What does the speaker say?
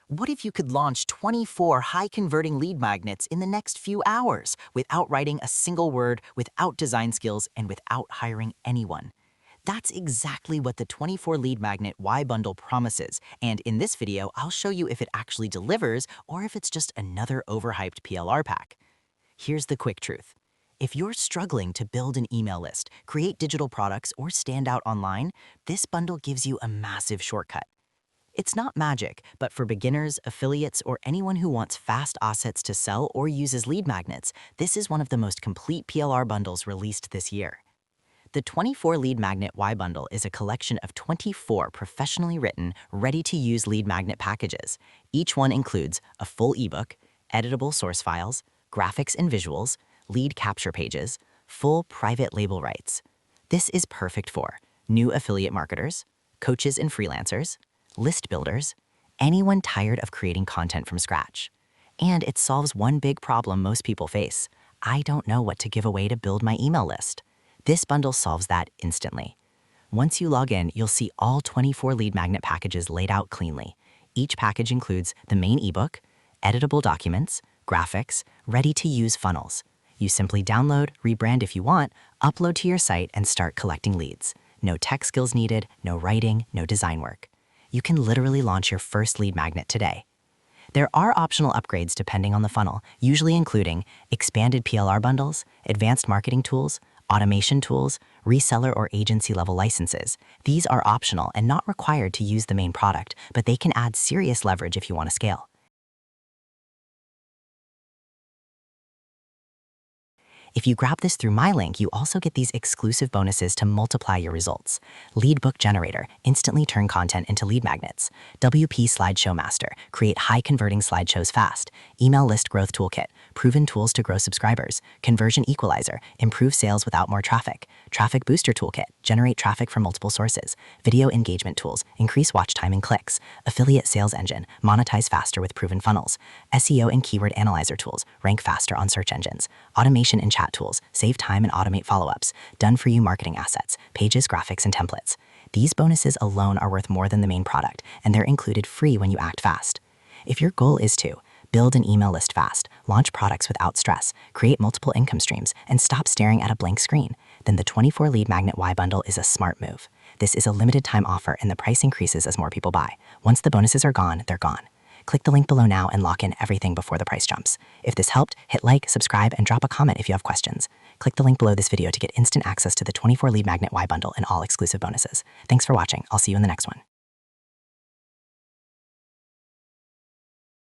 What if you could launch 24 high-converting lead magnets in the next few hours without writing a single word, without design skills, and without hiring anyone? That's exactly what the 24 lead magnet Y bundle promises, and in this video, I'll show you if it actually delivers or if it's just another overhyped PLR pack. Here's the quick truth. If you're struggling to build an email list, create digital products, or stand out online, this bundle gives you a massive shortcut. It's not magic, but for beginners, affiliates, or anyone who wants fast assets to sell or uses lead magnets, this is one of the most complete PLR bundles released this year. The 24 Lead Magnet Y Bundle is a collection of 24 professionally written, ready-to-use lead magnet packages. Each one includes a full ebook, editable source files, graphics and visuals, lead capture pages, full private label rights. This is perfect for new affiliate marketers, coaches and freelancers, list builders, anyone tired of creating content from scratch. And it solves one big problem most people face. I don't know what to give away to build my email list. This bundle solves that instantly. Once you log in, you'll see all 24 lead magnet packages laid out cleanly. Each package includes the main ebook, editable documents, graphics, ready-to-use funnels. You simply download, rebrand if you want, upload to your site, and start collecting leads. No tech skills needed, no writing, no design work. You can literally launch your first lead magnet today. There are optional upgrades depending on the funnel, usually including expanded PLR bundles, advanced marketing tools, automation tools, reseller or agency-level licenses. These are optional and not required to use the main product, but they can add serious leverage if you want to scale. If you grab this through my link, you also get these exclusive bonuses to multiply your results. Lead Book Generator, instantly turn content into lead magnets. WP Slideshow Master, create high-converting slideshows fast. Email List Growth Toolkit, proven tools to grow subscribers. Conversion Equalizer, improve sales without more traffic. Traffic Booster Toolkit, generate traffic from multiple sources. Video Engagement Tools, increase watch time and clicks. Affiliate Sales Engine, monetize faster with proven funnels. SEO and Keyword Analyzer Tools, rank faster on search engines. Automation and chat tools, save time and automate follow-ups. Done-for-you marketing assets, pages, graphics, and templates. These bonuses alone are worth more than the main product, and they're included free when you act fast. If your goal is to build an email list fast, launch products without stress, create multiple income streams, and stop staring at a blank screen, then the 24 Lead Magnet Y Bundle is a smart move. This is a limited time offer, and the price increases as more people buy. Once the bonuses are gone, they're gone. Click the link below now and lock in everything before the price jumps. If this helped, hit like, subscribe, and drop a comment if you have questions. Click the link below this video to get instant access to the 24 Lead Magnet Y Bundle and all exclusive bonuses. Thanks for watching. I'll see you in the next one.